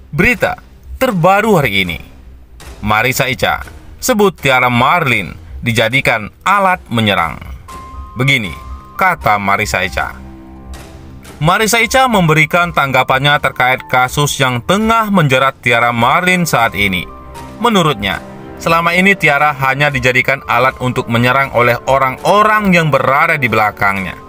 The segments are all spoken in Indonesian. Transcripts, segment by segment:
Berita terbaru hari ini, Marissa Icha sebut Tiara Marlin dijadikan alat menyerang. Begini kata Marissa Icha. Marissa Icha memberikan tanggapannya terkait kasus yang tengah menjerat Tiara Marlin saat ini. Menurutnya, selama ini Tiara hanya dijadikan alat untuk menyerang oleh orang-orang yang berada di belakangnya.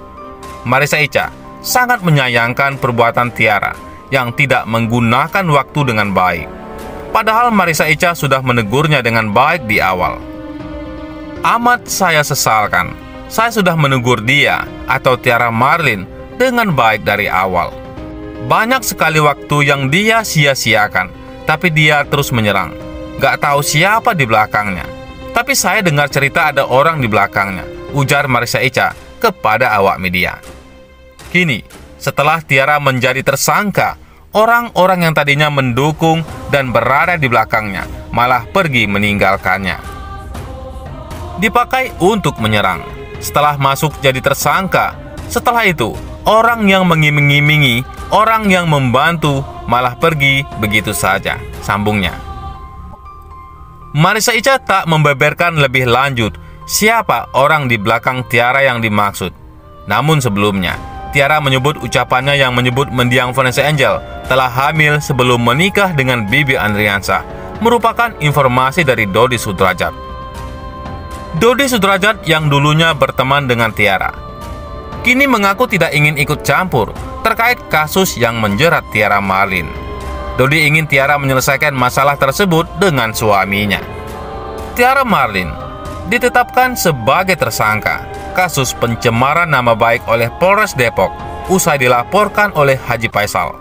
Marissa Icha sangat menyayangkan perbuatan Tiara yang tidak menggunakan waktu dengan baik. Padahal Marissa Icha sudah menegurnya dengan baik di awal. Amat saya sesalkan, saya sudah menegur dia atau Tiara Marlin dengan baik dari awal. Banyak sekali waktu yang dia sia-siakan, tapi dia terus menyerang. Gak tahu siapa di belakangnya. Tapi saya dengar cerita ada orang di belakangnya, ujar Marissa Icha kepada awak media. Kini, setelah Tiara menjadi tersangka, orang-orang yang tadinya mendukung dan berada di belakangnya malah pergi meninggalkannya. Dipakai untuk menyerang. Setelah masuk jadi tersangka, setelah itu orang yang mengiming-imingi, orang yang membantu malah pergi begitu saja, sambungnya. Marissa Icha tak membeberkan lebih lanjut siapa orang di belakang Tiara yang dimaksud. Namun sebelumnya, Tiara menyebut ucapannya yang menyebut mendiang Vanessa Angel telah hamil sebelum menikah dengan Bibi Andriansah merupakan informasi dari Dodi Sudrajat. Dodi Sudrajat yang dulunya berteman dengan Tiara, kini mengaku tidak ingin ikut campur terkait kasus yang menjerat Tiara Marlin. Dodi ingin Tiara menyelesaikan masalah tersebut dengan suaminya. Tiara Marlin ditetapkan sebagai tersangka kasus pencemaran nama baik oleh Polres Depok usai dilaporkan oleh Haji Faisal.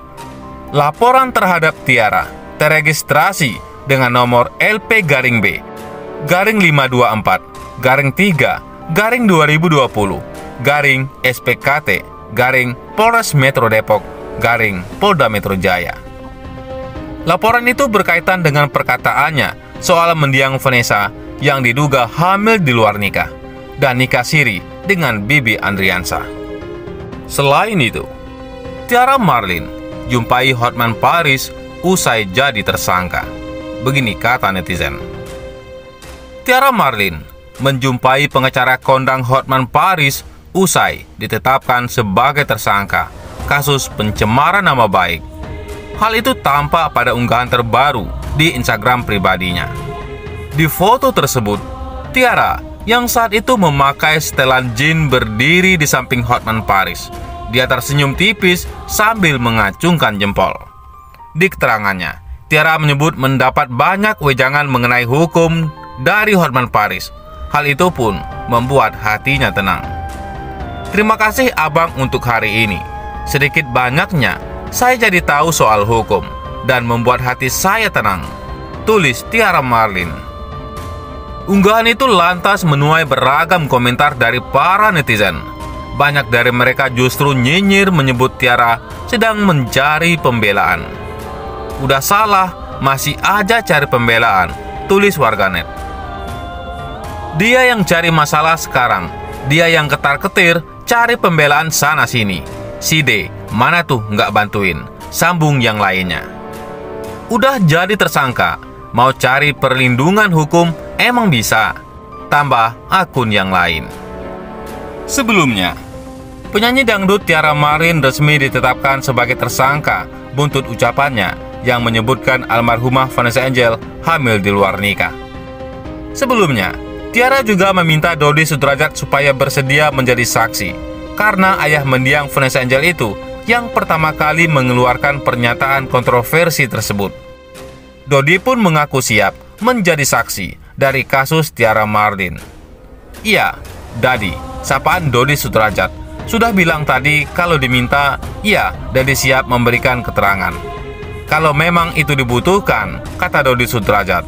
Laporan terhadap Tiara teregistrasi dengan nomor LP-B-3-4-2020-2020-SPKT-Polres Metro Depok Polda Metro Jaya. Laporan itu berkaitan dengan perkataannya soal mendiang Vanessa yang diduga hamil di luar nikah dan nikah siri dengan Bibi Andriansah. Selain itu, Tiara Marlin jumpai Hotman Paris usai jadi tersangka. Begini kata netizen. Tiara Marlin menjumpai pengacara kondang Hotman Paris usai ditetapkan sebagai tersangka kasus pencemaran nama baik. Hal itu tampak pada unggahan terbaru di Instagram pribadinya. Di foto tersebut, Tiara yang saat itu memakai setelan jeans berdiri di samping Hotman Paris. Dia tersenyum tipis sambil mengacungkan jempol. Di keterangannya, Tiara menyebut mendapat banyak wejangan mengenai hukum dari Hotman Paris. Hal itu pun membuat hatinya tenang. Terima kasih abang untuk hari ini. Sedikit banyaknya saya jadi tahu soal hukum dan membuat hati saya tenang, tulis Tiara Marlin. Unggahan itu lantas menuai beragam komentar dari para netizen. Banyak dari mereka justru nyinyir menyebut Tiara sedang mencari pembelaan. Udah salah, masih aja cari pembelaan, tulis warganet. Dia yang cari masalah sekarang, dia yang ketar-ketir cari pembelaan sana-sini. Si D, mana tuh nggak bantuin, sambung yang lainnya. Udah jadi tersangka, mau cari perlindungan hukum emang bisa, tambah akun yang lain. Sebelumnya, penyanyi dangdut Tiara Marlin resmi ditetapkan sebagai tersangka buntut ucapannya yang menyebutkan almarhumah Vanessa Angel hamil di luar nikah. Sebelumnya, Tiara juga meminta Dodi Sudrajat supaya bersedia menjadi saksi karena ayah mendiang Vanessa Angel itu yang pertama kali mengeluarkan pernyataan kontroversi tersebut. Dodi pun mengaku siap menjadi saksi dari kasus Tiara Marlin. Iya, Dadi, sapaan Dodi Sudrajat, sudah bilang tadi kalau diminta, iya, Dadi siap memberikan keterangan. Kalau memang itu dibutuhkan, kata Dodi Sudrajat.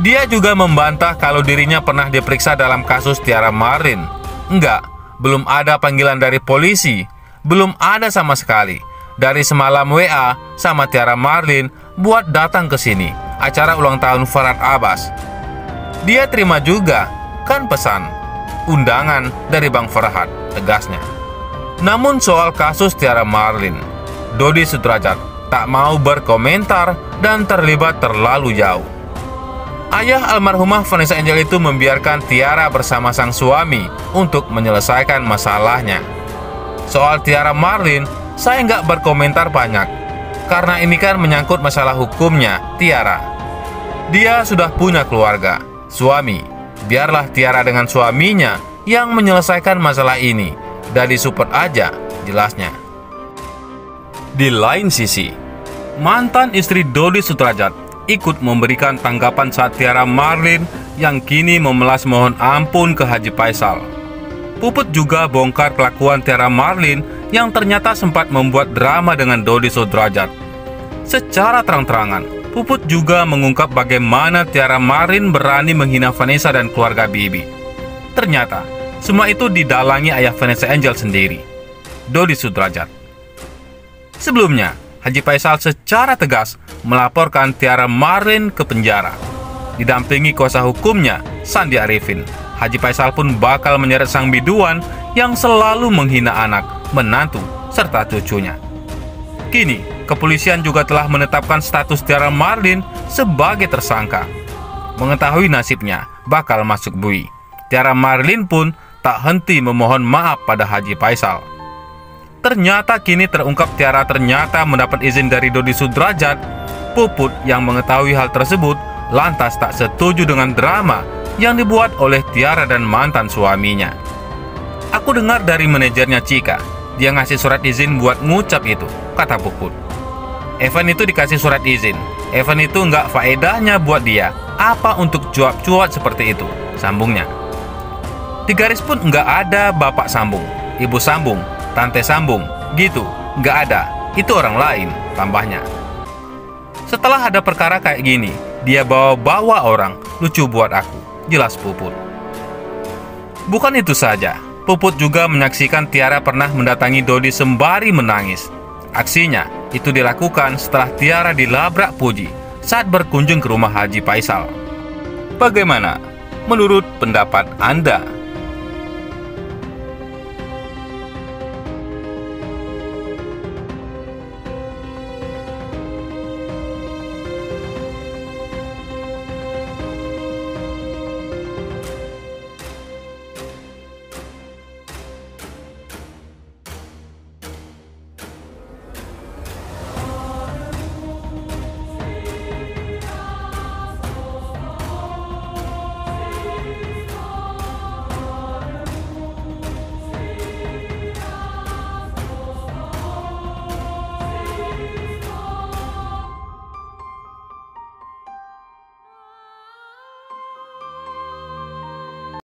Dia juga membantah kalau dirinya pernah diperiksa dalam kasus Tiara Marlin. Enggak, belum ada panggilan dari polisi, belum ada sama sekali. Dari semalam WA sama Tiara Marlin buat datang ke sini, acara ulang tahun Farhad Abbas. Dia terima juga, kan pesan undangan dari Bang Farhad, tegasnya. Namun soal kasus Tiara Marlin, Dodi Sudrajat tak mau berkomentar dan terlibat terlalu jauh. Ayah almarhumah Vanessa Angel itu membiarkan Tiara bersama sang suami untuk menyelesaikan masalahnya. Soal Tiara Marlin, saya nggak berkomentar banyak, karena ini kan menyangkut masalah hukumnya Tiara. Dia sudah punya keluarga, suami. Biarlah Tiara dengan suaminya yang menyelesaikan masalah ini. Dan disupport aja, jelasnya. Di lain sisi, mantan istri Dodi Sudrajat ikut memberikan tanggapan saat Tiara Marlin yang kini memelas mohon ampun ke Haji Faisal. Puput juga bongkar kelakuan Tiara Marlin yang ternyata sempat membuat drama dengan Dodi Sudrajat. Secara terang-terangan, Puput juga mengungkap bagaimana Tiara Marlin berani menghina Vanessa dan keluarga Bibi. Ternyata, semua itu didalangi ayah Vanessa Angel sendiri, Dodi Sudrajat. Sebelumnya, Haji Faisal secara tegas melaporkan Tiara Marlin ke penjara. Didampingi kuasa hukumnya, Sandi Arifin, Haji Faisal pun bakal menyeret sang biduan yang selalu menghina anak, menantu, serta cucunya. Kini, kepolisian juga telah menetapkan status Tiara Marlin sebagai tersangka. Mengetahui nasibnya bakal masuk bui, Tiara Marlin pun tak henti memohon maaf pada Haji Faisal. Ternyata kini terungkap Tiara ternyata mendapat izin dari Dodi Sudrajat. Puput yang mengetahui hal tersebut lantas tak setuju dengan drama yang dibuat oleh Tiara dan mantan suaminya. Aku dengar dari manajernya Cika, dia ngasih surat izin buat ngucap itu, kata Puput. Evan itu dikasih surat izin. Evan itu nggak faedahnya buat dia. Apa untuk cuap-cuap seperti itu, sambungnya. Di garis pun nggak ada bapak sambung, ibu sambung, tante sambung, gitu, nggak ada, itu orang lain, tambahnya. Setelah ada perkara kayak gini, dia bawa-bawa orang, lucu buat aku, jelas Puput. Bukan itu saja, Puput juga menyaksikan Tiara pernah mendatangi Dodi sembari menangis. Aksinya itu dilakukan setelah Tiara dilabrak Puji saat berkunjung ke rumah Haji Faisal. Bagaimana menurut pendapat Anda?